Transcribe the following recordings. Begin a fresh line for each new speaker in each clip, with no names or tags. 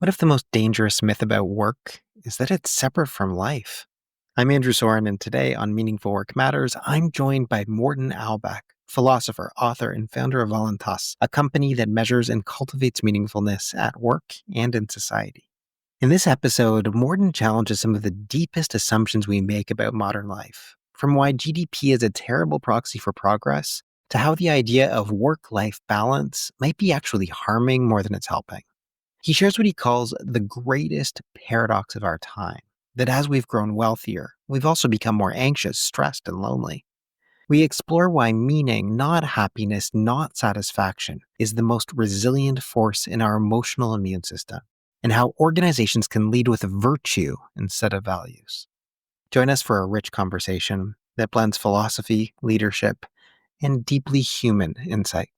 What if the most dangerous myth about work is that it's separate from life? I'm Andrew Soren, and today on Meaningful Work Matters, I'm joined by Morten Albæk, philosopher, author, and founder of Voluntas, a company that measures and cultivates meaningfulness at work and in society. In this episode, Morten challenges some of the deepest assumptions we make about modern life, from why GDP is a terrible proxy for progress to how the idea of work-life balance might be actually harming more than it's helping. He shares what he calls the greatest paradox of our time, that as we've grown wealthier, we've also become more anxious, stressed, and lonely. We explore why meaning, not happiness, not satisfaction, is the most resilient force in our emotional immune system, and how organizations can lead with virtue instead of values. Join us for a rich conversation that blends philosophy, leadership, and deeply human insight.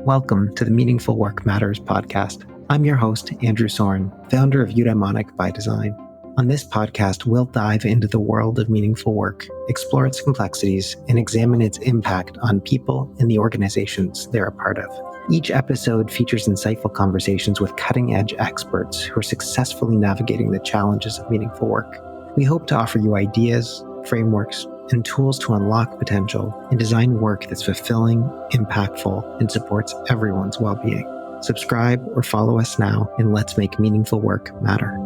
Welcome to the Meaningful Work Matters podcast. I'm your host, Andrew Soren, founder of Eudaimonic by Design. On this podcast, we'll dive into the world of meaningful work, explore its complexities, and examine its impact on people and the organizations they're a part of. Each episode features insightful conversations with cutting-edge experts who are successfully navigating the challenges of meaningful work. We hope to offer you ideas, frameworks, and tools to unlock potential and design work that's fulfilling, impactful, and supports everyone's well-being. Subscribe or follow us now, and let's make meaningful work matter.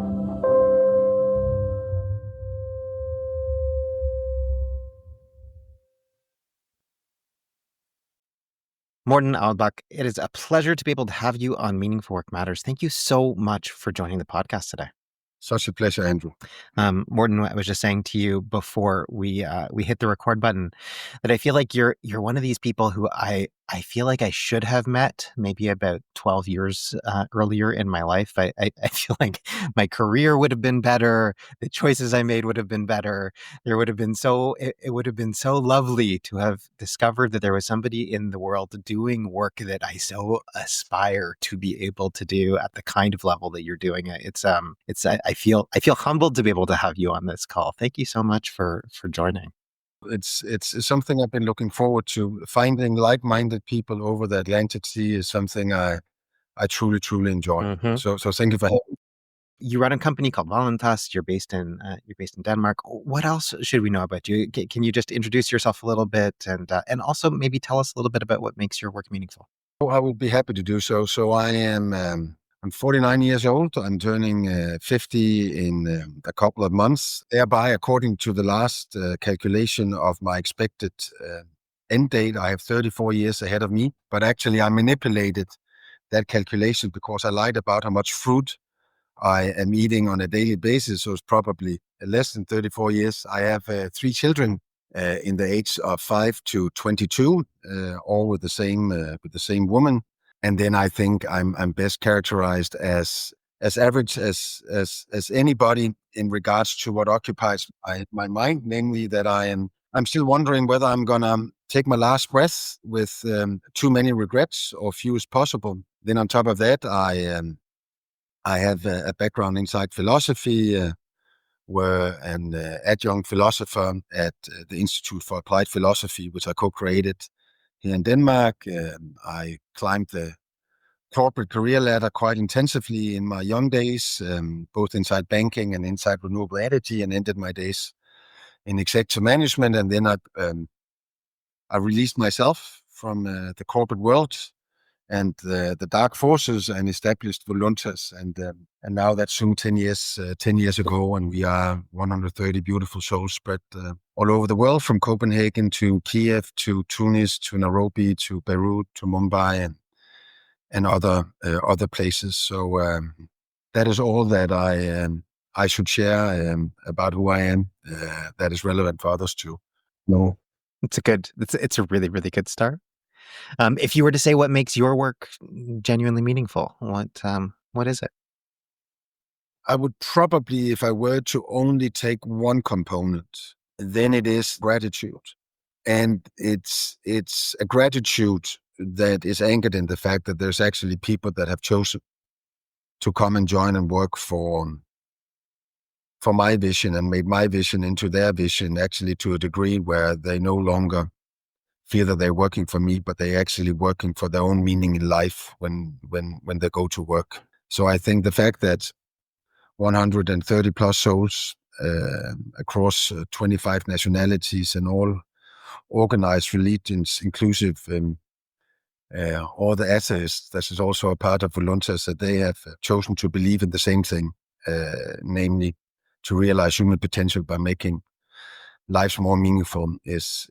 Morten Albæk, it is a pleasure to be able to have you on Meaningful Work Matters. Thank you so much for joining the podcast today.
Such a pleasure, Andrew.
Morten, I was just saying to you before we hit the record button that I feel like you're one of these people who I feel like I should have met maybe about 12 years earlier in my life. I feel like my career would have been better. The choices I made would have been better. It would have been so lovely to have discovered that there was somebody in the world doing work that I so aspire to be able to do at the kind of level that you're doing it. I feel humbled to be able to have you on this call. Thank you so much for joining.
It's something I've been looking forward to. Finding like-minded people over the Atlantic Sea is something I truly enjoy.
Mm-hmm.
So thank you for having me.
You run a company called Voluntas. You're based in Denmark. What else should we know about you? Can you just introduce yourself a little bit and also maybe tell us a little bit about what makes your work meaningful?
I would be happy to do so. So I am. I'm 49 years old. I'm turning 50 in a couple of months. Thereby, according to the last calculation of my expected end date, I have 34 years ahead of me. But actually, I manipulated that calculation because I lied about how much fruit I am eating on a daily basis. So it's probably less than 34 years. I have 3 children in the age of 5 to 22, all with the same woman. And then I think I'm best characterized as average as anybody in regards to what occupies my mind, namely that I'm still wondering whether I'm gonna take my last breath with too many regrets or few as possible. Then on top of that, I have a background inside philosophy, were an adjunct philosopher at the Institute for Applied Philosophy, which I co-created here in Denmark. I climbed the corporate career ladder quite intensively in my young days, both inside banking and inside renewable energy, and ended my days in executive management. And then I released myself from the corporate world and the dark forces and established Voluntas. And now that's soon 10 years ago, and we are 130 beautiful souls spread all over the world, from Copenhagen to Kiev to Tunis to Nairobi to Beirut to Mumbai and other places. So that is all that I should share about who I am. That is relevant for others to know.
It's a really, really good start. If you were to say what makes your work genuinely meaningful, what is it?
I would probably, if I were to only take one component, then it is gratitude. And it's a gratitude that is anchored in the fact that there's actually people that have chosen to come and join and work for my vision and made my vision into their vision, actually to a degree where they no longer feel that they're working for me, but they're actually working for their own meaning in life when they go to work. So I think the fact that 130 plus souls across 25 nationalities and all organized religions, inclusive all the atheists, that is also a part of Voluntas, that they have chosen to believe in the same thing, namely to realize human potential by making lives more meaningful is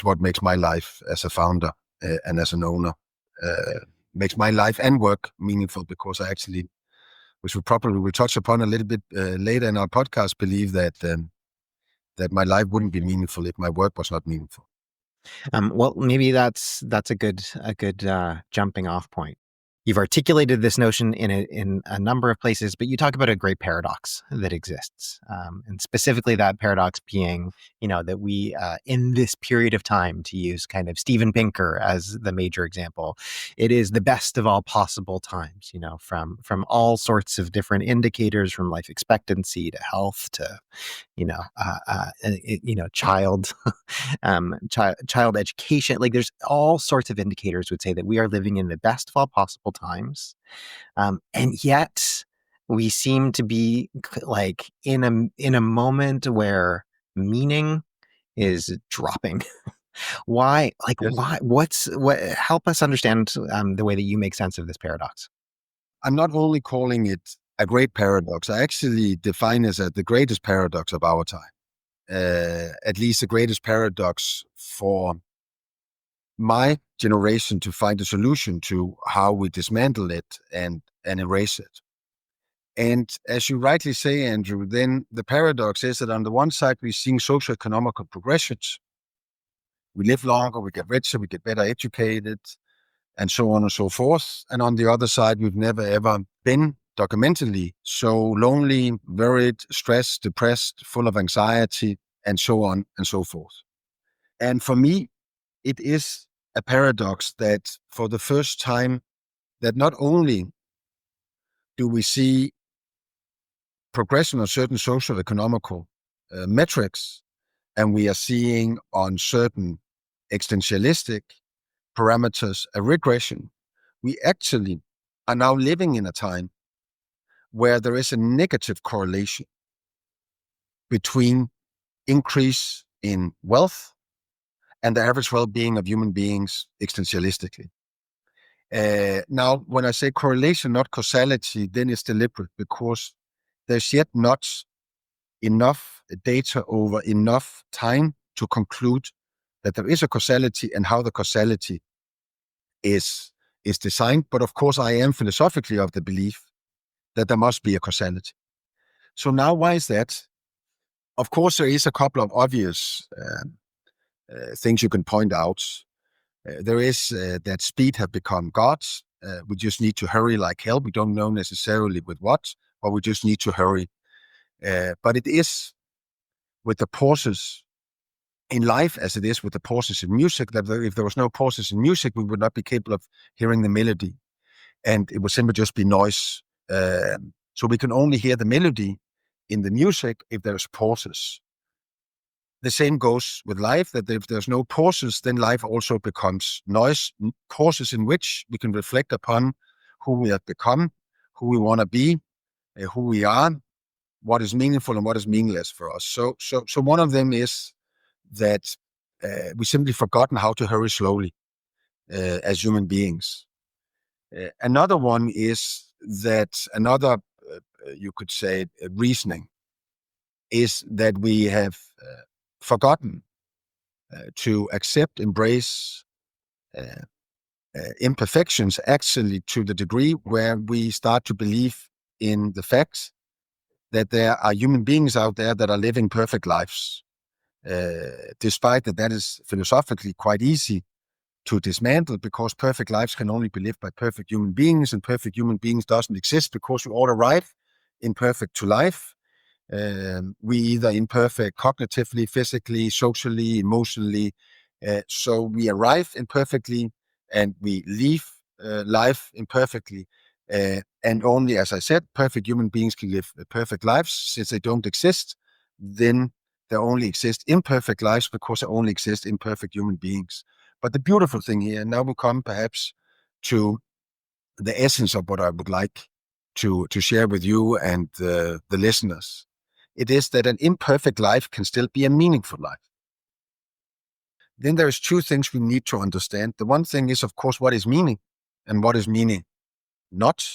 what makes my life as a founder and as an owner, makes my life and work meaningful, because I actually, which we probably will touch upon a little bit later in our podcast, believe that that my life wouldn't be meaningful if my work was not meaningful.
Well, maybe that's a good jumping off point. You've articulated this notion in a number of places, but you talk about a great paradox that exists, and specifically that paradox being, that we, in this period of time, to use kind of Steven Pinker as the major example, it is the best of all possible times. From all sorts of different indicators, from life expectancy to health to child child education. Like, there's all sorts of indicators would say that we are living in the best of all possible times, and yet we seem to be like in a moment where meaning is dropping. Why? Like,
Yes.
why? What? Help us understand the way that you make sense of this paradox.
I'm not only calling it a great paradox, I actually define it as the greatest paradox of our time. At least the greatest paradox for my generation to find a solution to how we dismantle it and erase it. And as you rightly say, Andrew, then the paradox is that on the one side, we're seeing socioeconomical progressions. We live longer, we get richer, we get better educated, and so on and so forth. And on the other side, we've never ever been documentally so lonely, worried, stressed, depressed, full of anxiety, and so on and so forth. And for me, it is a paradox that for the first time, that not only do we see progression of certain social economical metrics, and we are seeing on certain existentialistic parameters a regression, we actually are now living in a time where there is a negative correlation between increase in wealth and the average well-being of human beings existentialistically. Now, when I say correlation, not causality, then it's deliberate, because there's yet not enough data over enough time to conclude that there is a causality and how the causality is designed. But of course, I am philosophically of the belief that there must be a causality. So now, why is that? Of course, there is a couple of obvious things you can point out. There is that speed have become gods. We just need to hurry like hell. We don't know necessarily with what, but we just need to hurry. But it is with the pauses in life as it is with the pauses in music, that if there was no pauses in music, we would not be capable of hearing the melody. And it would simply just be noise. So we can only hear the melody in the music if there's pauses. The same goes with life, that if there's no pauses, then life also becomes noise, pauses in which we can reflect upon who we have become, who we want to be, who we are, what is meaningful and what is meaningless for us. So one of them is that we simply forgotten how to hurry slowly as human beings. Another one is that you could say, reasoning is that we have forgotten to accept, embrace imperfections, actually to the degree where we start to believe in the fact that there are human beings out there that are living perfect lives, despite that is philosophically quite easy to dismantle, because perfect lives can only be lived by perfect human beings, and perfect human beings doesn't exist because we all arrive imperfect to life. We either imperfect cognitively, physically, socially, emotionally. So we arrive imperfectly and we leave life imperfectly. And only, as I said, perfect human beings can live perfect lives. Since they don't exist, then there only exist imperfect lives, because there only exist imperfect human beings. But the beautiful thing here, and now we come perhaps to the essence of what I would like to share with you and the listeners. It is that an imperfect life can still be a meaningful life. Then there's two things we need to understand. The one thing is, of course, what is meaning and what is meaning not.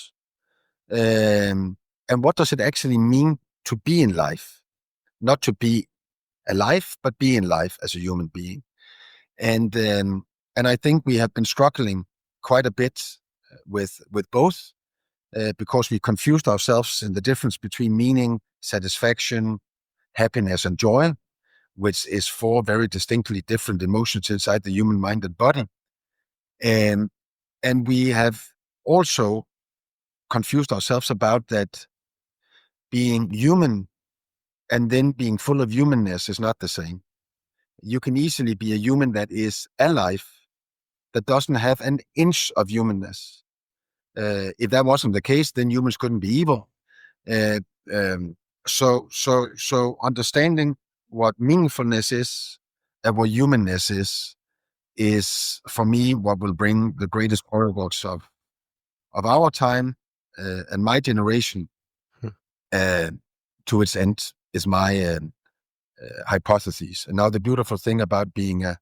And what does it actually mean to be in life? Not to be alive, but be in life as a human being. And I think we have been struggling quite a bit with both because we confused ourselves in the difference between meaning, satisfaction, happiness, and joy, which is four very distinctly different emotions inside the human mind and body. And we have also confused ourselves about that being human and then being full of humanness is not the same. You can easily be a human that is alive, that doesn't have an inch of humanness. If that wasn't the case, then humans couldn't be evil. Uh, so understanding what meaningfulness is and what humanness is for me what will bring the greatest paradox of our time and my generation
Hmm.
to its end is my hypothesis. And now the beautiful thing about being a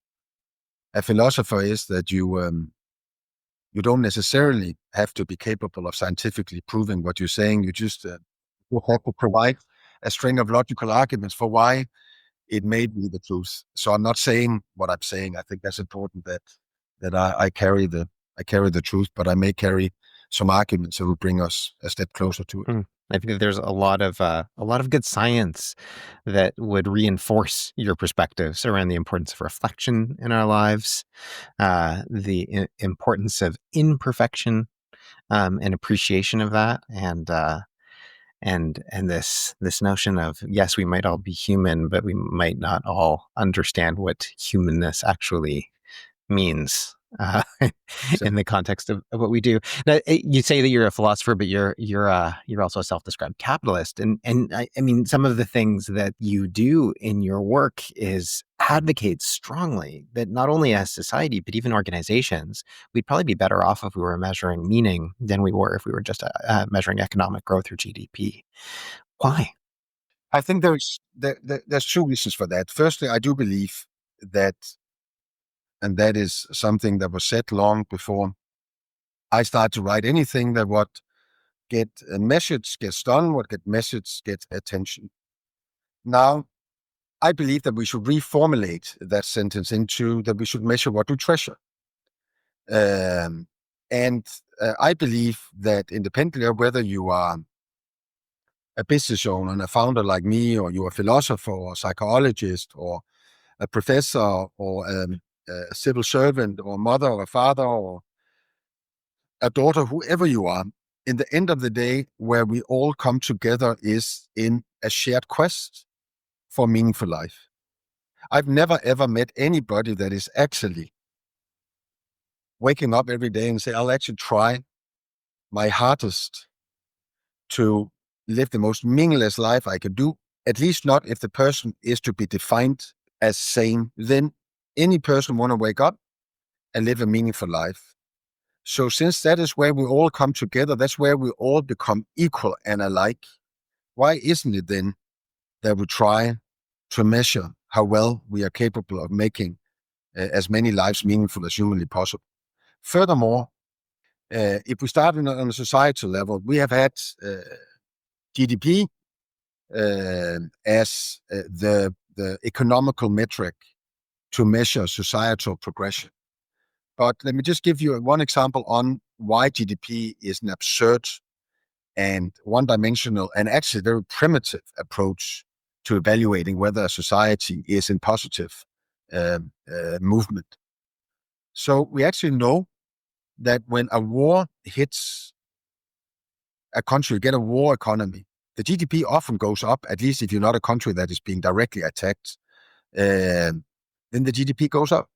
philosopher is that you don't necessarily have to be capable of scientifically proving what you're saying. You just you have to provide a string of logical arguments for why it may be the truth. So I'm not saying what I'm saying. I think that's important that I carry the truth, but I may carry some arguments that will bring us a step closer to it.
I think that there's a lot of good science that would reinforce your perspectives around the importance of reflection in our lives, the importance of imperfection, and appreciation of that, and this notion of, yes, we might all be human, but we might not all understand what humanness actually means in the context of what we do. Now, you say that you're a philosopher, but you're also a self-described capitalist, and I mean, some of the things that you do in your work is advocate strongly that not only as society but even organizations, we'd probably be better off if we were measuring meaning than we were if we were just measuring economic growth or GDP. Why?
I think there's two reasons for that. Firstly, I do believe that, and that is something that was said long before I started to write anything, that what get a message gets done, what get message gets attention. Now, I believe that we should reformulate that sentence into that we should measure what we treasure. And I believe that independently of whether you are a business owner and a founder like me, or you're a philosopher or a psychologist or a professor or a civil servant or a mother or a father or a daughter, whoever you are, in the end of the day, where we all come together is in a shared quest for a meaningful life. I've never ever met anybody that is actually waking up every day and say, I'll actually try my hardest to live the most meaningless life I can do, at least not if the person is to be defined as sane. Then any person want to wake up and live a meaningful life. So since that is where we all come together, that's where we all become equal and alike, why isn't it then that we try to measure how well we are capable of making as many lives meaningful as humanly possible? Furthermore, if we start on a societal level, we have had GDP as the economical metric to measure societal progression. But let me just give you one example on why GDP is an absurd and one-dimensional and actually very primitive approach to evaluating whether a society is in positive movement. So we actually know that when a war hits a country, you get a war economy, the GDP often goes up, at least if you're not a country that is being directly attacked, then the GDP goes up.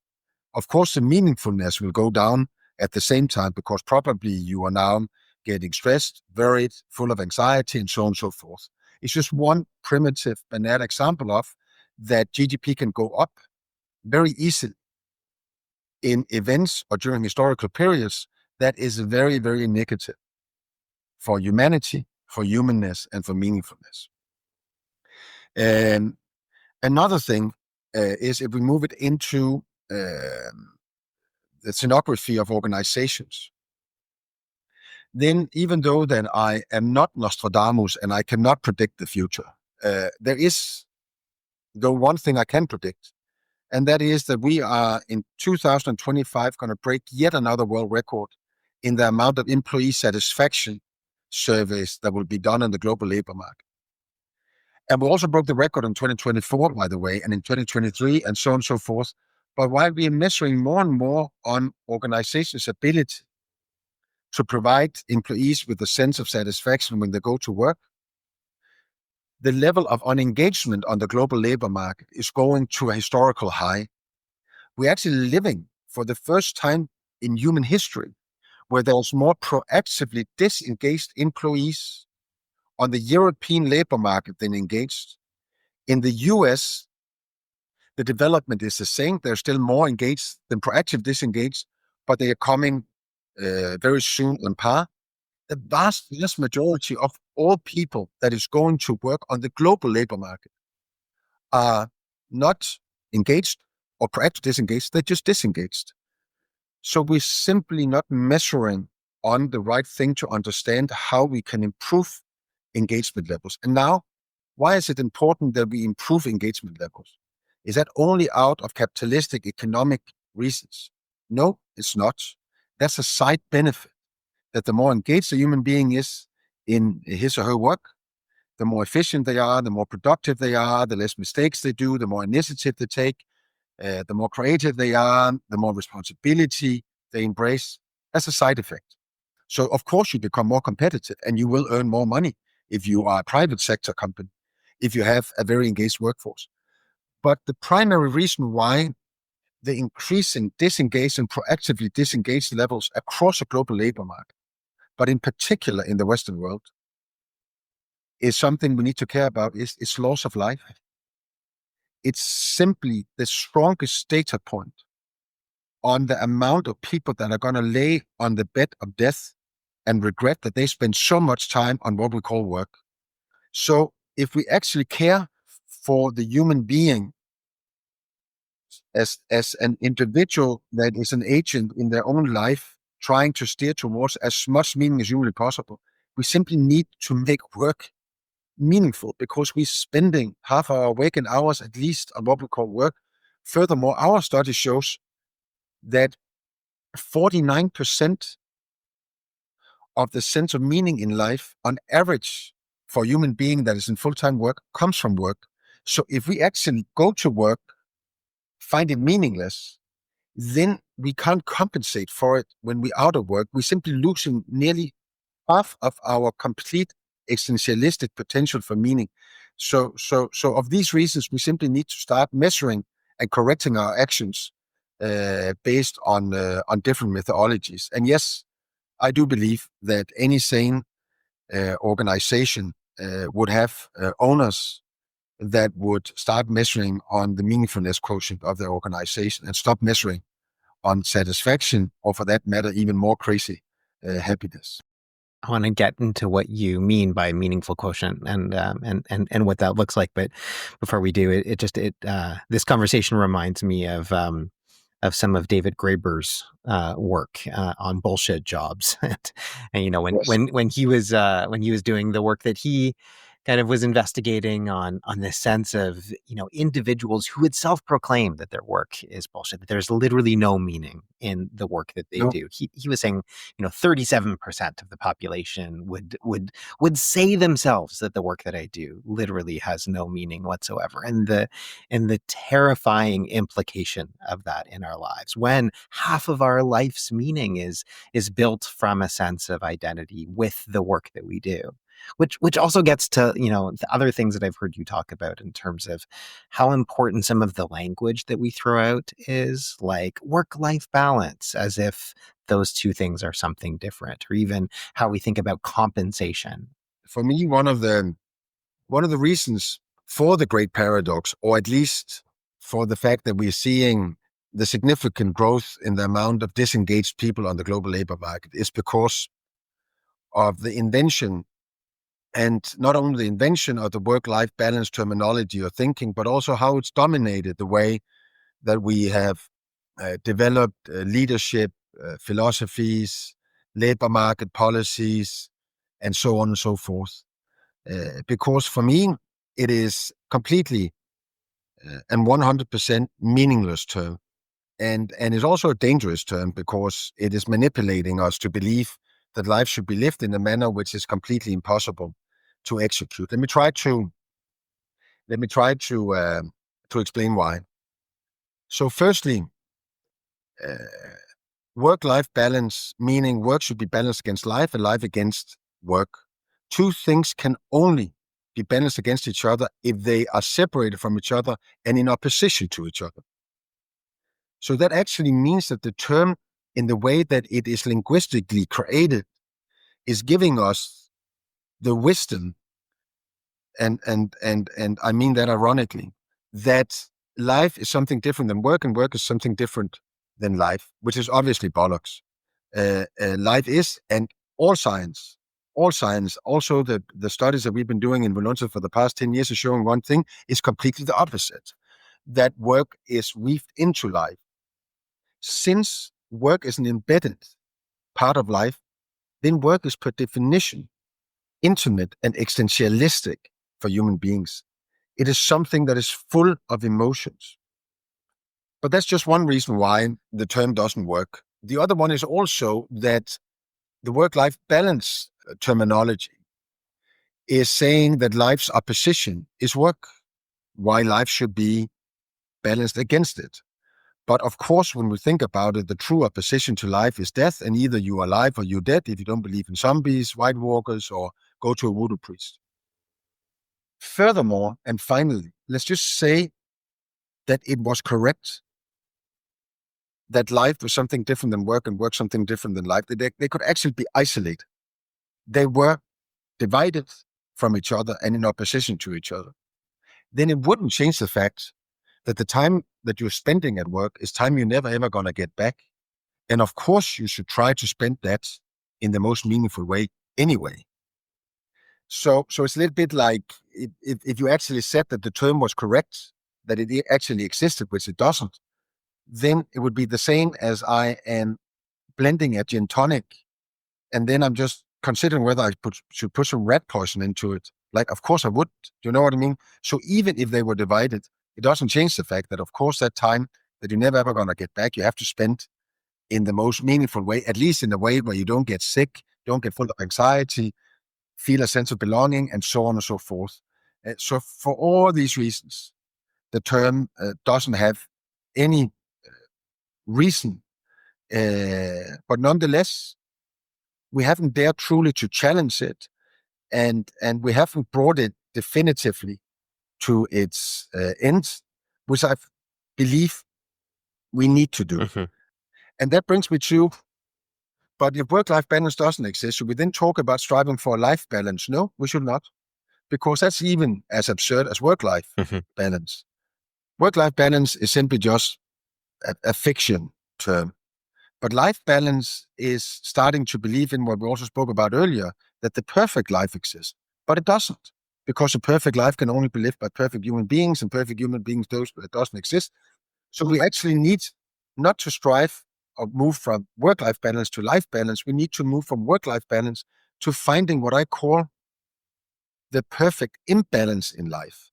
Of course, the meaningfulness will go down at the same time because probably you are now getting stressed, worried, full of anxiety, and so on and so forth. It's just one primitive, banal example of that GDP can go up very easily in events or during historical periods that is very, very negative for humanity, for humanness, and for meaningfulness. And another thing is if we move it into the scenography of organizations, then even though that I am not Nostradamus and I cannot predict the future, there is, though, one thing I can predict, and that is that we are in 2025 going to break yet another world record in the amount of employee satisfaction surveys that will be done in the global labor market. And we also broke the record in 2024, by the way, and in 2023, and so on and so forth. But while we are measuring more and more on organizations' ability to provide employees with a sense of satisfaction when they go to work, the level of unengagement on the global labor market is going to a historical high. We're actually living for the first time in human history where there's more proactively disengaged employees on the European labor market than engaged. In the US, the development is the same. They're still more engaged than proactive disengaged, but they are coming very soon on par. The vast majority of all people that is going to work on the global labor market are not engaged or proactive disengaged. They're just disengaged. So we're simply not measuring on the right thing to understand how we can improve engagement levels. And now, why is it important that we improve engagement levels? Is that only out of capitalistic economic reasons? No, it's not. That's a side benefit, that the more engaged a human being is in his or her work, the more efficient they are, the more productive they are, the less mistakes they do, the more initiative they take, the more creative they are, the more responsibility they embrace. That's a side effect. So of course you become more competitive and you will earn more money if you are a private sector company, if you have a very engaged workforce. But the primary reason why the increasing disengaged and proactively disengaged levels across the global labor market, but in particular in the Western world, is something we need to care about, is loss of life. It's simply the strongest data point on the amount of people that are going to lay on the bed of death and regret that they spend so much time on what we call work. So if we actually care for the human being as an individual that is an agent in their own life, trying to steer towards as much meaning as humanly possible, we simply need to make work meaningful, because we're spending half our waking hours at least on what we call work. Furthermore, our study shows that 49% of the sense of meaning in life, on average, for a human being that is in full-time work, comes from work. So if we actually go to work, find it meaningless, then we can't compensate for it when we're out of work. We're simply losing nearly half of our complete existentialistic potential for meaning. So of these reasons, we simply need to start measuring and correcting our actions based on different methodologies. And yes, I do believe that any sane organization would have owners that would start measuring on the meaningfulness quotient of their organization and stop measuring on satisfaction, or for that matter, even more crazy, happiness.
I want to get into what you mean by meaningful quotient and what that looks like. But before we do, this conversation reminds me of some of David Graeber's work on bullshit jobs, and you know
Yes.
when he was doing the work that he kind of was investigating on this sense of, you know, individuals who would self-proclaim that their work is bullshit, that there's literally no meaning in the work that they
No.
do. He was saying, you know, 37% of the population would say themselves that the work that I do literally has no meaning whatsoever. And the terrifying implication of that in our lives, when half of our life's meaning is built from a sense of identity with the work that we do. Which also gets to, you know, the other things that I've heard you talk about in terms of how important some of the language that we throw out is, like work-life balance, as if those two things are something different, or even how we think about compensation.
For me, one of the reasons for the great paradox, or at least for the fact that we're seeing the significant growth in the amount of disengaged people on the global labor market is because of the invention, and not only the invention of the work-life balance terminology or thinking, but also how it's dominated the way that we have developed leadership, philosophies, labor market policies, and so on and so forth. Because for me, it is completely and 100% meaningless term. And it's also a dangerous term because it is manipulating us to believe that life should be lived in a manner which is completely impossible to execute. Let me try to explain why. So, firstly, work-life balance, meaning work should be balanced against life and life against work. Two things can only be balanced against each other if they are separated from each other and in opposition to each other. So that actually means that the term, in the way that it is linguistically created, is giving us the wisdom, and I mean that ironically, that life is something different than work, and work is something different than life, which is obviously bollocks. Life is, and all science, also the studies that we've been doing in Volunteer for the past 10 years are showing one thing, is completely the opposite, that work is weaved into life. Since work is an embedded part of life, then work is per definition intimate and existentialistic for human beings. It is something that is full of emotions. But that's just one reason why the term doesn't work. The other one is also that the work-life balance terminology is saying that life's opposition is work, why life should be balanced against it. But of course, when we think about it, the true opposition to life is death, and either you are alive or you're dead if you don't believe in zombies, White Walkers, or go to a voodoo priest. Furthermore, and finally, let's just say that it was correct that life was something different than work and work something different than life. They could actually be isolated. They were divided from each other and in opposition to each other. Then it wouldn't change the fact that the time that you're spending at work is time you're never ever going to get back. And of course, you should try to spend that in the most meaningful way anyway. So it's a little bit like if you actually said that the term was correct, that it actually existed, which it doesn't, then it would be the same as I am blending a gin tonic, and then I'm just considering whether I should put some rat poison into it. Like, of course I would. Do you know what I mean? So even if they were divided, it doesn't change the fact that, of course, that time that you're never ever going to get back, you have to spend in the most meaningful way, at least in a way where you don't get sick, don't get full of anxiety, feel a sense of belonging, and so on and so forth. So for all these reasons, the term doesn't have any reason. But nonetheless, we haven't dared truly to challenge it, and we haven't brought it definitively to its end, which I believe we need to do.
Mm-hmm.
And that brings me to, but if work-life balance doesn't exist, should we then talk about striving for a life balance? No, we should not, because that's even as absurd as work-life balance. Work-life balance is simply just a fiction term. But life balance is starting to believe in what we also spoke about earlier, that the perfect life exists. But it doesn't, because a perfect life can only be lived by perfect human beings, and perfect human beings doesn't exist. So we actually need not to strive or move from work-life balance to life balance. We need to move from work-life balance to finding what I call the perfect imbalance in life.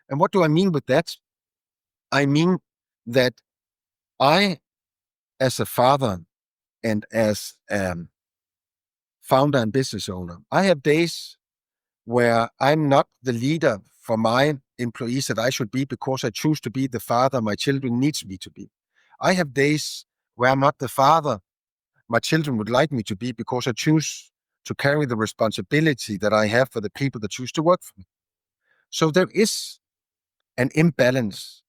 And what do I mean with that? I mean that I, as a father and as a founder and business owner, I have days where I'm not the leader for my employees that I should be because I choose to be the father my children needs me to be. I have days where I'm not the father my children would like me to be because I choose to carry the responsibility that I have for the people that choose to work for me. So there is an imbalance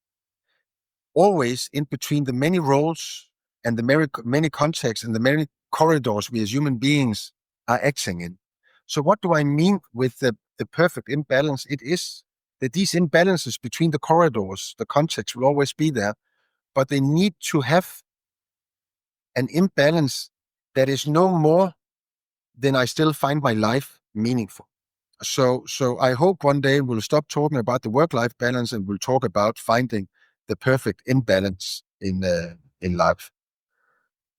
always in between the many roles and the many contexts and the many corridors we as human beings are acting in. So what do I mean with the perfect imbalance? It is that these imbalances between the corridors, the context will always be there, but they need to have an imbalance that is no more than I still find my life meaningful. So I hope one day we'll stop talking about the work-life balance and we'll talk about finding the perfect imbalance in life.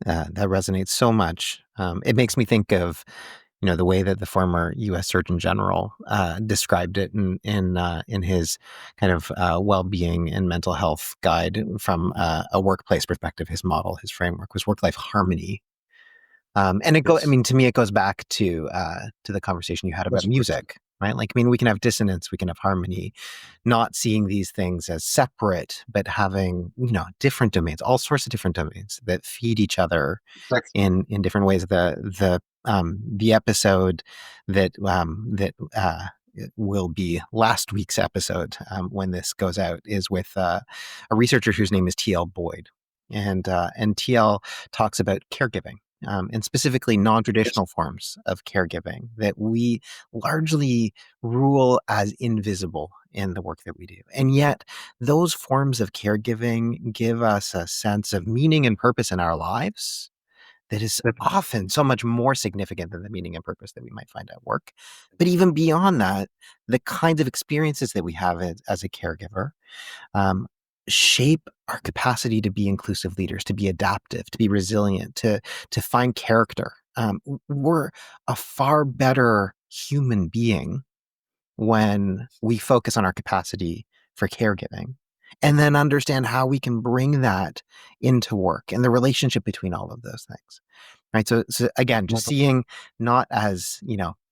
That resonates so much. It makes me think of, the way that the former U.S. Surgeon General described it in his kind of well-being and mental health guide from a workplace perspective. His model, his framework was work-life harmony. And
Yes,
to me, it goes back to the conversation you had about
that's a good thing.
music, right? Like, we can have dissonance, we can have harmony, not seeing these things as separate, but having, different domains, all sorts of different domains that feed each other
Exactly.
in different ways. The episode that will be last week's episode when this goes out is with a researcher whose name is T.L. Boyd, and T.L. talks about caregiving. And specifically
Yes,
non-traditional forms of caregiving that we largely rule as invisible in the work that we do. And yet those forms of caregiving give us a sense of meaning and purpose in our lives that is
definitely.
often so much more significant than the meaning and purpose that we might find at work. But even beyond that, the kinds of experiences that we have as a caregiver um, shape our capacity to be inclusive leaders, to be adaptive, to be resilient, to find character. We're a far better human being when we focus on our capacity for caregiving and then understand how we can bring that into work and the relationship between all of those things. Right. So again, just seeing not as,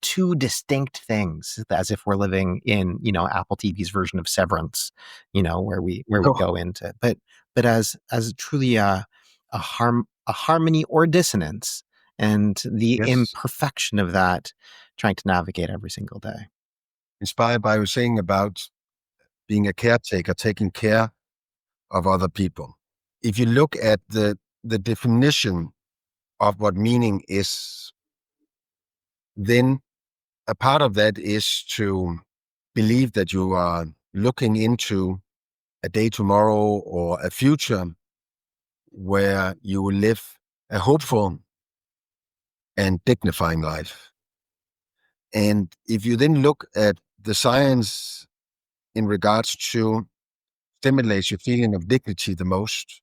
two distinct things as if we're living in, Apple TV's version of Severance, where we
Oh,
go into, but as truly a harmony or dissonance and the
yes.
imperfection of that trying to navigate every single day.
Inspired by you saying about being a caretaker, taking care of other people. If you look at the definition of what meaning is, then a part of that is to believe that you are looking into a day tomorrow or a future where you will live a hopeful and dignifying life. And if you then look at the science in regards to stimulates your feeling of dignity the most,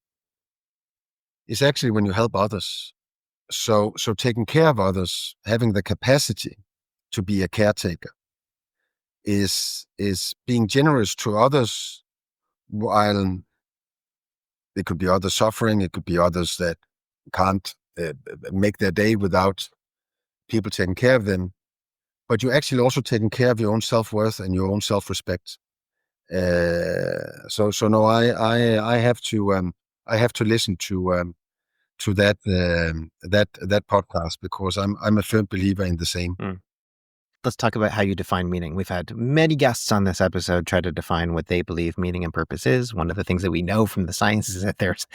is actually when you help others. So taking care of others, having the capacity to be a caretaker is being generous to others while it could be others suffering, it could be others that can't make their day without people taking care of them. But you're actually also taking care of your own self-worth and your own self-respect. So no, I have to listen to that podcast because I'm a firm believer in the same.
Mm. Let's talk about how you define meaning. We've had many guests on this episode try to define what they believe meaning and purpose is. One of the things that we know from the science is that there's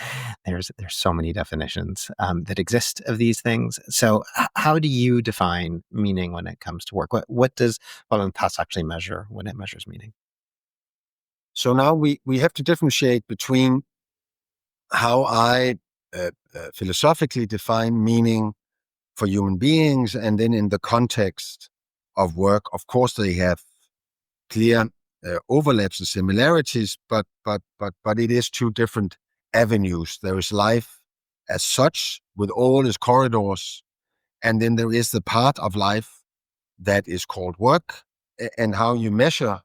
so many definitions that exist of these things. So, how do you define meaning when it comes to work? What does Voluntas actually measure when it measures meaning?
So now we have to differentiate between how I philosophically define meaning for human beings, and then in the context of work. Of course, they have clear overlaps and similarities, but it is two different avenues. There is life as such with all its corridors, and then there is the part of life that is called work, and how you measure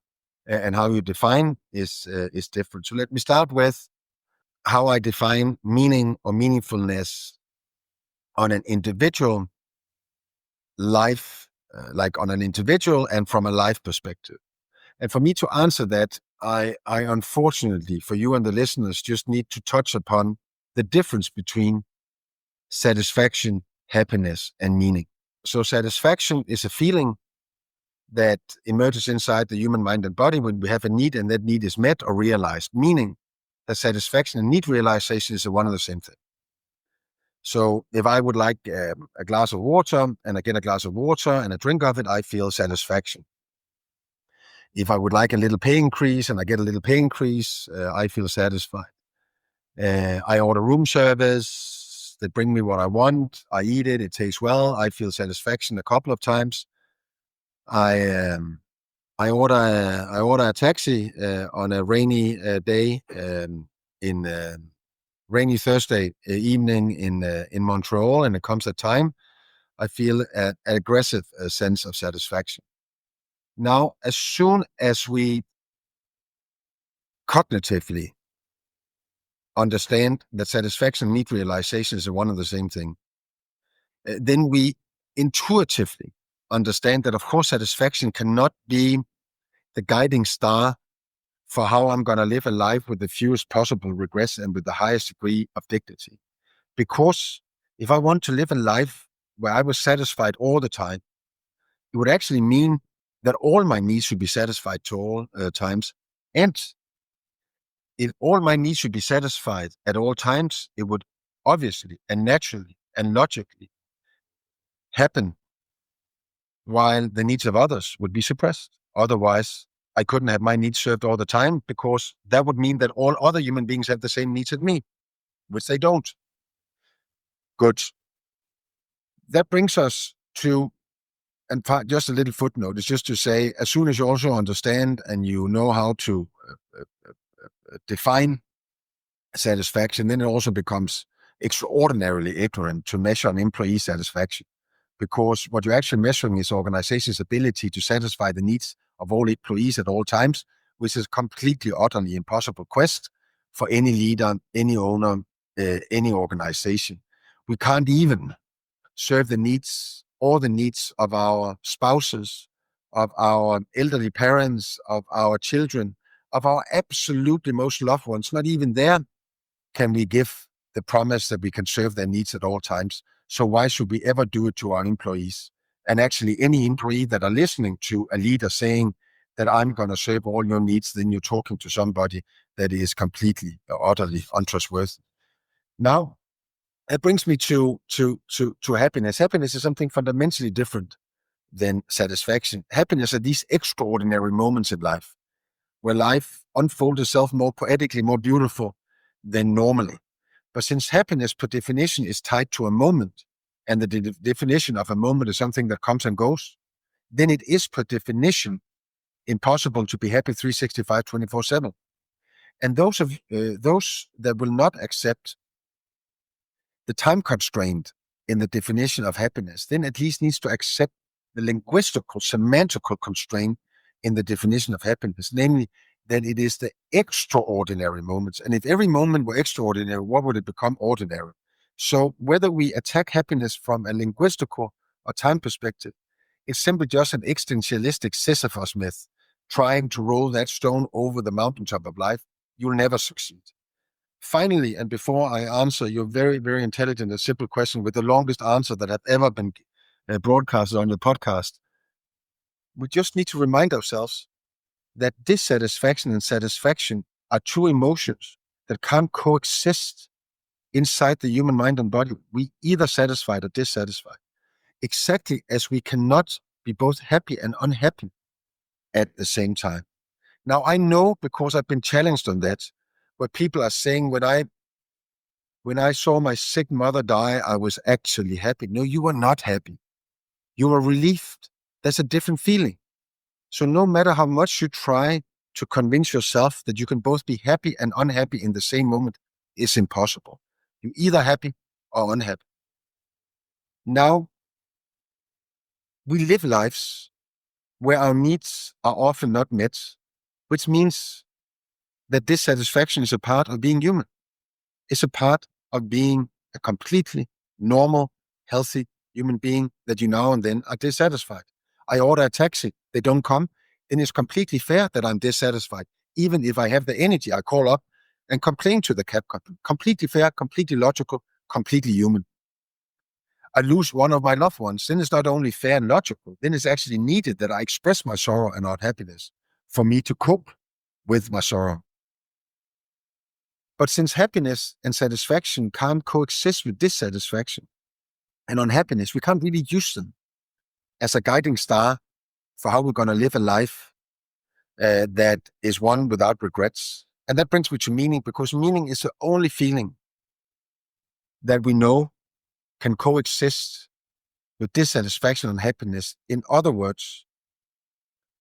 and how you define is different. So let me start with how I define meaning or meaningfulness on an individual life, like on an individual and from a life perspective. And for me to answer that, I unfortunately, for you and the listeners, just need to touch upon the difference between satisfaction, happiness, and meaning. So satisfaction is a feeling that emerges inside the human mind and body when we have a need and that need is met or realized, meaning that satisfaction and need realization is one and the same thing. So if I would like a glass of water and I get a glass of water and a drink of it, I feel satisfaction. If I would like a little pay increase and I get a little pay increase, I feel satisfied. I order room service. They bring me what I want. I eat it. It tastes well. I feel satisfaction a couple of times. I order a taxi on a rainy day in rainy Thursday evening in Montreal, and it comes at time. I feel an aggressive sense of satisfaction. Now, as soon as we cognitively understand that satisfaction and need realization is one and the same thing, then we intuitively understand that, of course, satisfaction cannot be the guiding star for how I'm going to live a life with the fewest possible regrets and with the highest degree of dignity. Because if I want to live a life where I was satisfied all the time, it would actually mean that all my needs should be satisfied to all times. And if all my needs should be satisfied at all times, it would obviously and naturally and logically happen while the needs of others would be suppressed. Otherwise, I couldn't have my needs served all the time, because that would mean that all other human beings have the same needs as me, which they don't. Good. That brings us to, and just a little footnote, is just to say, as soon as you also understand and you know how to define satisfaction, then it also becomes extraordinarily ignorant to measure an employee satisfaction. Because what you're actually measuring is organization's ability to satisfy the needs of all employees at all times, which is completely, utterly impossible quest for any leader, any owner, any organization. We can't even serve the needs, all the needs of our spouses, of our elderly parents, of our children, of our absolutely most loved ones. Not even there can we give the promise that we can serve their needs at all times. So why should we ever do it to our employees? And actually, any employee that are listening to a leader saying that I'm going to serve all your needs, then you're talking to somebody that is completely, utterly untrustworthy. Now, that brings me to happiness. Happiness is something fundamentally different than satisfaction. Happiness are these extraordinary moments in life where life unfolds itself more poetically, more beautiful than normally. But since happiness, per definition, is tied to a moment, and the definition of a moment is something that comes and goes, then it is, per definition, impossible to be happy 365, 24/7. And those that will not accept the time constraint in the definition of happiness, then at least needs to accept the linguistical, semantical constraint in the definition of happiness, namely that it is the extraordinary moments. And if every moment were extraordinary, what would it become ordinary? So whether we attack happiness from a linguistical or time perspective, it's simply just an existentialistic Sisyphus myth, trying to roll that stone over the mountaintop of life. You'll never succeed. Finally, and before I answer your very, very intelligent and simple question with the longest answer that have ever been broadcasted on the podcast, we just need to remind ourselves that dissatisfaction and satisfaction are two emotions that can't coexist inside the human mind and body. We either satisfied or dissatisfied, exactly as we cannot be both happy and unhappy at the same time. Now, I know, because I've been challenged on that, where people are saying, when I saw my sick mother die, I was actually happy. No, you were not happy. You were relieved. That's a different feeling. So no matter how much you try to convince yourself that you can both be happy and unhappy in the same moment, it's impossible. You're either happy or unhappy. Now, we live lives where our needs are often not met, which means that dissatisfaction is a part of being human. It's a part of being a completely normal, healthy human being, that you now and then are dissatisfied. I order a taxi, they don't come, and it's completely fair that I'm dissatisfied. Even if I have the energy, I call up and complain to the cab company. Completely fair, completely logical, completely human. I lose one of my loved ones, then it's not only fair and logical, then it's actually needed that I express my sorrow and unhappiness for me to cope with my sorrow. But since happiness and satisfaction can't coexist with dissatisfaction and unhappiness, we can't really use them as a guiding star for how we're going to live a life that is one without regrets And that brings me to meaning, because meaning is the only feeling that we know can coexist with dissatisfaction and happiness. In other words,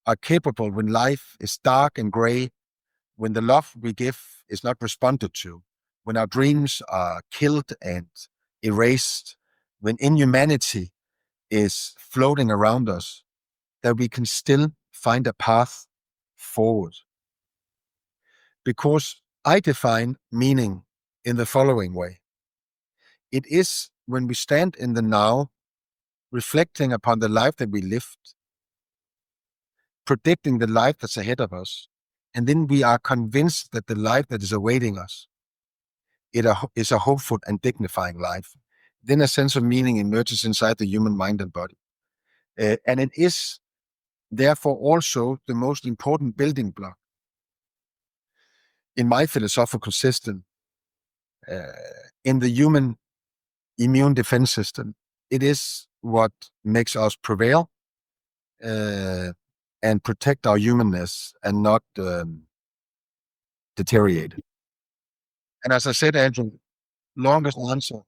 are capable when life is dark and gray, when the love we give is not responded to, when our dreams are killed and erased, when inhumanity is floating around us, that we can still find a path forward. Because I define meaning in the following way. It is when we stand in the now, reflecting upon the life that we lived, predicting the life that's ahead of us, and then we are convinced that the life that is awaiting us is a hopeful and dignifying life. Then a sense of meaning emerges inside the human mind and body. And it is therefore also the most important building block in my philosophical system, in the human immune defense system. It is what makes us prevail and protect our humanness and not deteriorate it. And as I said, Andrew, longest answer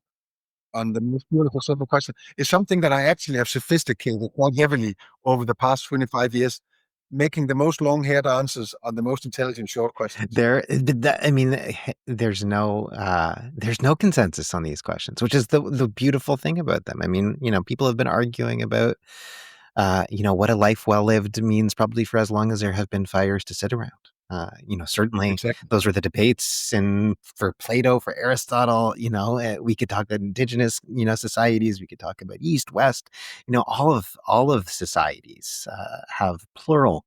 on the most beautiful simple question is something that I actually have sophisticated quite heavily over the past 25 years, making the most long-haired answers on the most intelligent short questions.
I mean, there's no consensus on these questions, which is the beautiful thing about them. I mean, people have been arguing about, what a life well lived means probably for as long as there have been fires to sit around. Certainly
Exactly.
those were the debates, and for Plato, for Aristotle, we could talk about indigenous, societies. We could talk about East, West. All of societies have plural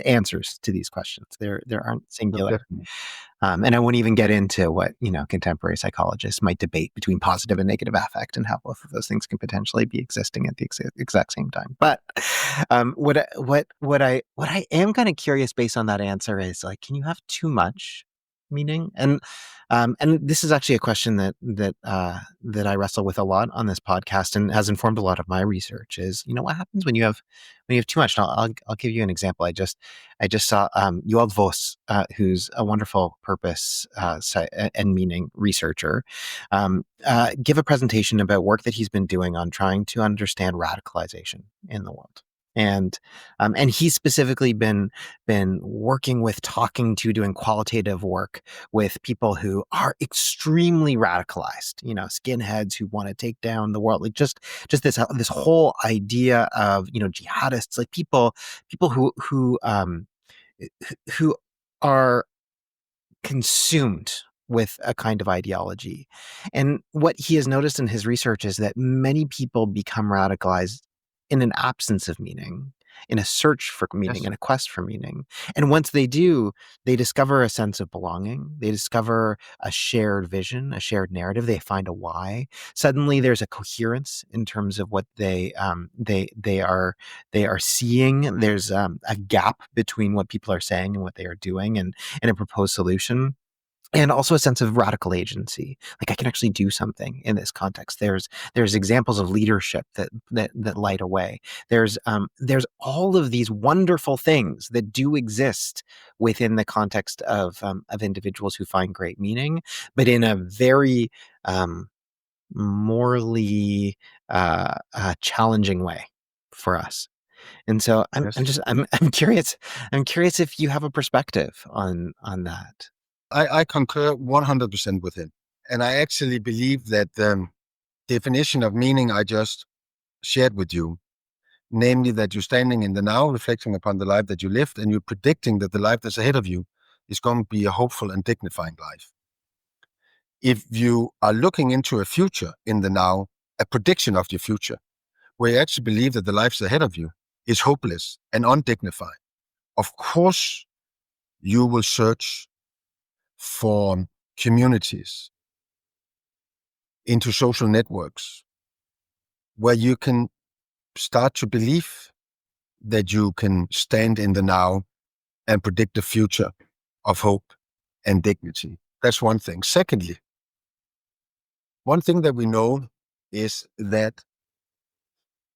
answers to these questions. There aren't singular.
Definitely.
And I wouldn't even get into what, contemporary psychologists might debate between positive and negative affect and how both of those things can potentially be existing at the exact same time. But what I am kind of curious based on that answer is, like, can you have too much meaning? And this is actually a question that I wrestle with a lot on this podcast and has informed a lot of my research. Is, what happens when you have too much? And I'll give you an example. I just saw Yoel Vos, who's a wonderful purpose and meaning researcher, give a presentation about work that he's been doing on trying to understand radicalization in the world. And he's specifically been working with, doing qualitative work with people who are extremely radicalized, skinheads who want to take down the world, like just this whole idea of, jihadists, like people who are consumed with a kind of ideology. And what he has noticed in his research is that many people become radicalized in an absence of meaning, in a search for meaning,
Yes.
in a quest for meaning. And once they do, they discover a sense of belonging. They discover a shared vision, a shared narrative. They find a why. Suddenly, there's a coherence in terms of what they are seeing. There's a gap between what people are saying and what they are doing, and a proposed solution. And also a sense of radical agency, like I can actually do something in this context. There's examples of leadership that light a way. There's all of these wonderful things that do exist within the context of individuals who find great meaning, but in a very morally challenging way for us. And so
Yes.
I'm curious. I'm curious if you have a perspective on that.
I concur 100% with him. And I actually believe that the definition of meaning I just shared with you, namely that you're standing in the now, reflecting upon the life that you lived, and you're predicting that the life that's ahead of you is going to be a hopeful and dignifying life. If you are looking into a future in the now, a prediction of your future, where you actually believe that the life ahead of you is hopeless and undignified, of course you will search for communities, into social networks, where you can start to believe that you can stand in the now and predict the future of hope and dignity. That's one thing. Secondly, one thing that we know is that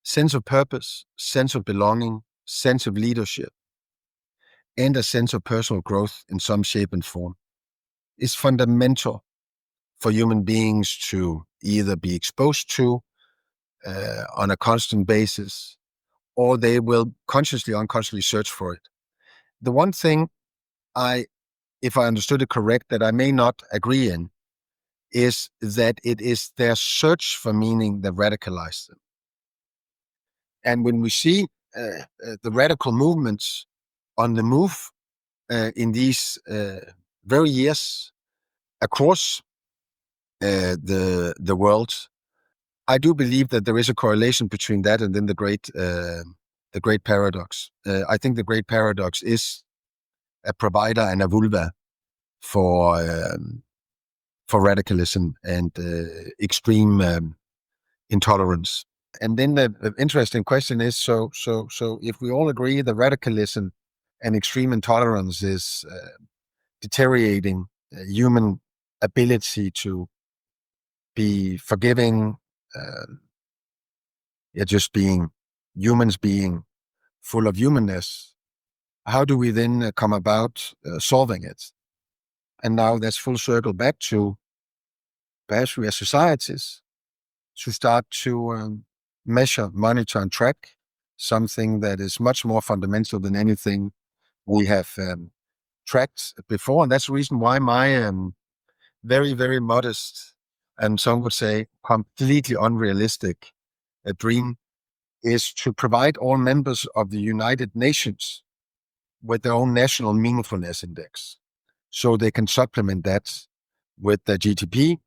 sense of purpose, sense of belonging, sense of leadership, and a sense of personal growth in some shape and form is fundamental for human beings to either be exposed to on a constant basis, or they will consciously or unconsciously search for it. The one thing if I understood it correct, that I may not agree in, is that it is their search for meaning that radicalizes them. And when we see the radical movements on the move in these very years across the world, I do believe that there is a correlation between that and then the great paradox. I think the great paradox is a provider and a vulva for radicalism and extreme intolerance. And then the interesting question is: so if we all agree that radicalism and extreme intolerance is deteriorating human ability to be forgiving, just being humans, being full of humanness, how do we then come about solving it? And now that's full circle back to perhaps we as societies to start to measure, monitor, and track something that is much more fundamental than anything we have tracked before. And that's the reason why my very, very modest, and some would say completely unrealistic dream is to provide all members of the United Nations with their own national meaningfulness index, so they can supplement that with the GDP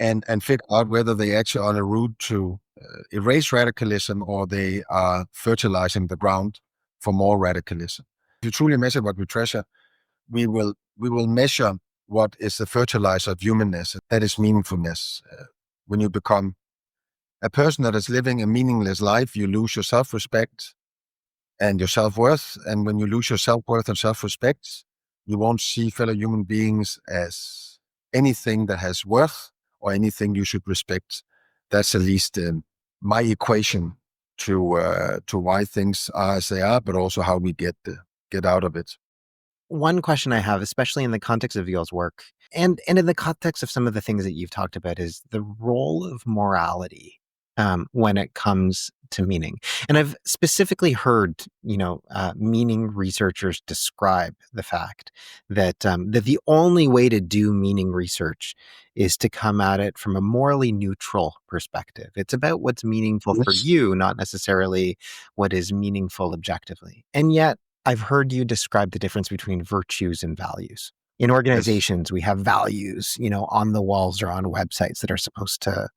and figure out whether they actually are on a route to erase radicalism or they are fertilizing the ground for more radicalism. If you truly measure what we treasure, we will measure what is the fertilizer of humanness. That is meaningfulness. When you become a person that is living a meaningless life, you lose your self-respect and your self-worth. And when you lose your self-worth and self-respect, you won't see fellow human beings as anything that has worth or anything you should respect. That's at least my equation to why things are as they are, but also how we get out of it.
One question I have, especially in the context of Yale's work and in the context of some of the things that you've talked about, is the role of morality when it comes to meaning. And I've specifically heard, meaning researchers describe the fact that that the only way to do meaning research is to come at it from a morally neutral perspective. It's about what's meaningful for
Yes.
you, not necessarily what is meaningful objectively. And yet, I've heard you describe the difference between virtues and values. In
Yes.
organizations, we have values, on the walls or on websites that are supposed to,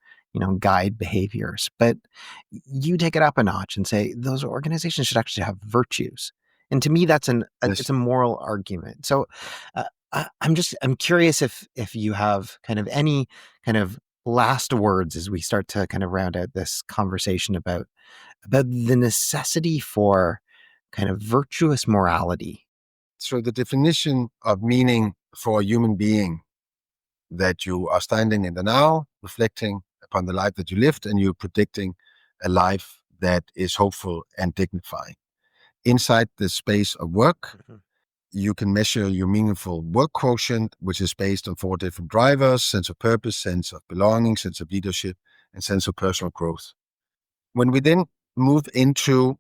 guide behaviors. But you take it up a notch and say those organizations should actually have virtues. And to me, it's
Yes.
a moral argument. So I'm curious if you have kind of any kind of last words as we start to kind of round out this conversation about the necessity for kind of virtuous morality.
So the definition of meaning for a human being, that you are standing in the now, reflecting upon the life that you lived, and you're predicting a life that is hopeful and dignifying. Inside the space of work,
Mhm.
you can measure your meaningful work quotient, which is based on 4 different drivers: sense of purpose, sense of belonging, sense of leadership, and sense of personal growth. When we then move into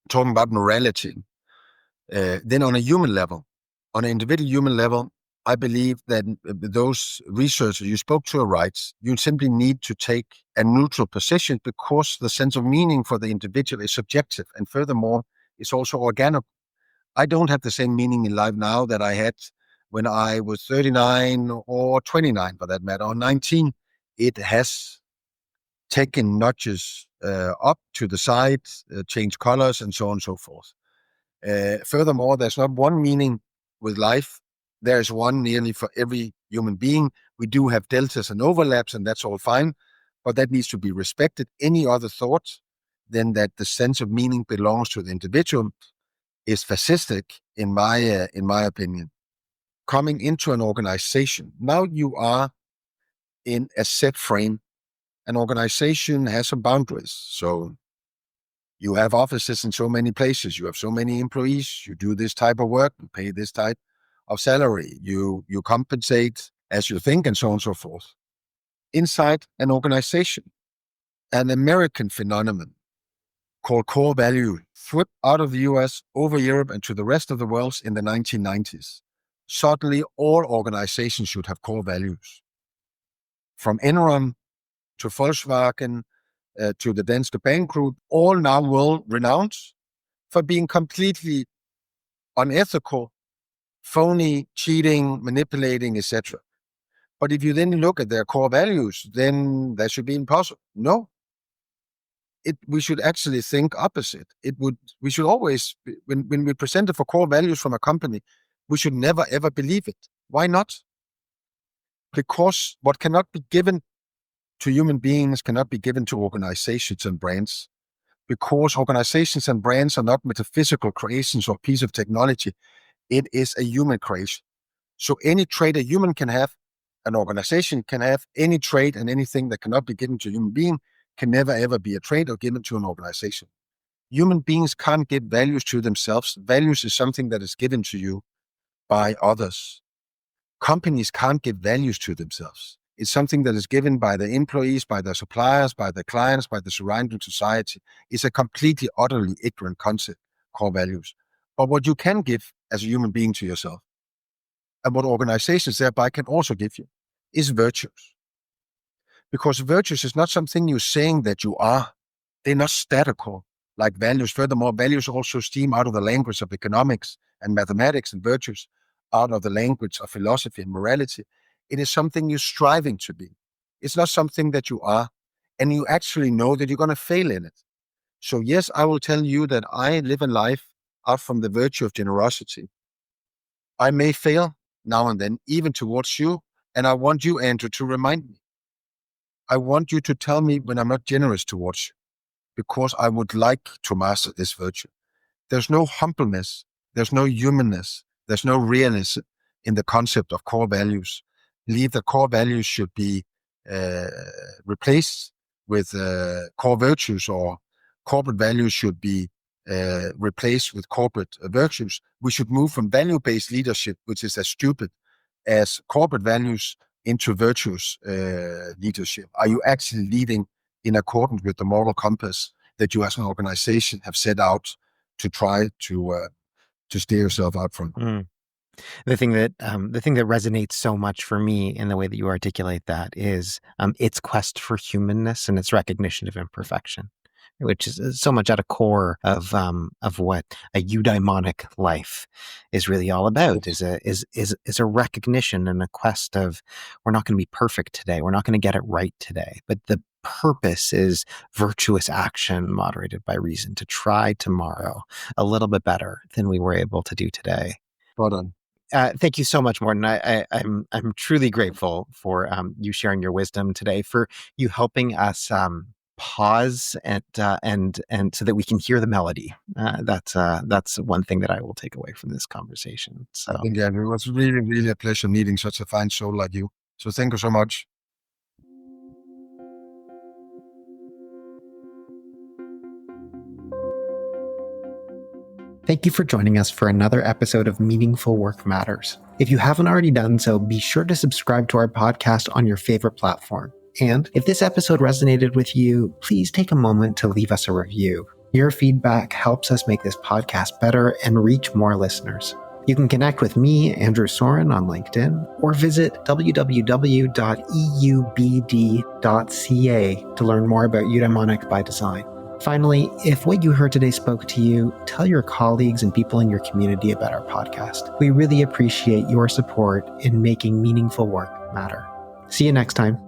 talking about morality, then on a human level, on an individual human level, I believe that those researchers you spoke to are right. You simply need to take a neutral position because the sense of meaning for the individual is subjective. And furthermore, it's also organic. I don't have the same meaning in life now that I had when I was 39 or 29, for that matter, or 19. It has taken notches up to the side, changed colors, and so on and so forth. Furthermore, there's not one meaning with life. There's one nearly for every human being. We do have deltas and overlaps, and that's all fine, but that needs to be respected. Any other thought than that the sense of meaning belongs to the individual is fascistic, in my opinion. Coming into an organization, now you are in a set frame. An organization has some boundaries. So You have offices in so many places. You have so many employees. You do this type of work. You pay this type of salary. You compensate as you think, and so on and so forth. Inside an organization, an American phenomenon called core value swept out of the US, over Europe, and to the rest of the world in the 1990s. Suddenly, all organizations should have core values. From Enron to Volkswagen to the Danske Bank Group, all now world-renowned for being completely unethical, phony, cheating, manipulating, etc. But if you then look at their core values, then that should be impossible. No. We should actually think opposite. We should always, when we present it for core values from a company, we should never ever believe it. Why not? Because what cannot be given to human beings cannot be given to organizations and brands. Because organizations and brands are not metaphysical creations or piece of technology. It is a human creation. So any trait a human can have, an organization can have, any trait and anything that cannot be given to a human being can never ever be a trait or given to an organization. Human beings can't give values to themselves. Values is something that is given to you by others. Companies can't give values to themselves. It's something that is given by the employees, by their suppliers, by their clients, by the surrounding society. It's a completely, utterly ignorant concept, core values. But what you can give as a human being to yourself, and what organizations thereby can also give you, is virtues. Because virtues is not something you're saying that you are. They're not statical like values. Furthermore, values also stem out of the language of economics and mathematics, and virtues out of the language of philosophy and morality. It is something you're striving to be. It's not something that you are, and you actually know that you're going to fail in it. So yes, I will tell you that I live a life out from the virtue of generosity. I may fail now and then, even towards you, and I want you, Andrew, to remind me. I want you to tell me when I'm not generous towards you, because I would like to master this virtue. There's no humbleness, there's no humanness, there's no realism in the concept of core values. I believe that core values should be replaced with core virtues, or corporate values should be replaced with corporate virtues. We should move from value-based leadership, which is as stupid as corporate values, into virtuous leadership. Are you actually leading in accordance with the moral compass that you as an organization have set out to try to steer yourself out from?
The thing that resonates so much for me in the way that you articulate that is its quest for humanness and its recognition of imperfection, which is so much at a core of what a eudaimonic life is really all about. Is a recognition and a quest of, we're not going to be perfect today, we're not going to get it right today, but the purpose is virtuous action moderated by reason, to try tomorrow a little bit better than we were able to do today.
Well done.
Thank you so much, Morten. I'm truly grateful for you sharing your wisdom today, for you helping us pause and so that we can hear the melody. That's one thing that I will take away from this conversation. So
I think, Andrew, it was really, really a pleasure meeting such a fine soul like you. So thank you so much.
Thank you for joining us for another episode of Meaningful Work Matters. If you haven't already done so, be sure to subscribe to our podcast on your favorite platform. And if this episode resonated with you, please take a moment to leave us a review. Your feedback helps us make this podcast better and reach more listeners. You can connect with me, Andrew Soren, on LinkedIn, or visit www.eubd.ca to learn more about eudaimonic by design. Finally, if what you heard today spoke to you, tell your colleagues and people in your community about our podcast. We really appreciate your support in making meaningful work matter. See you next time.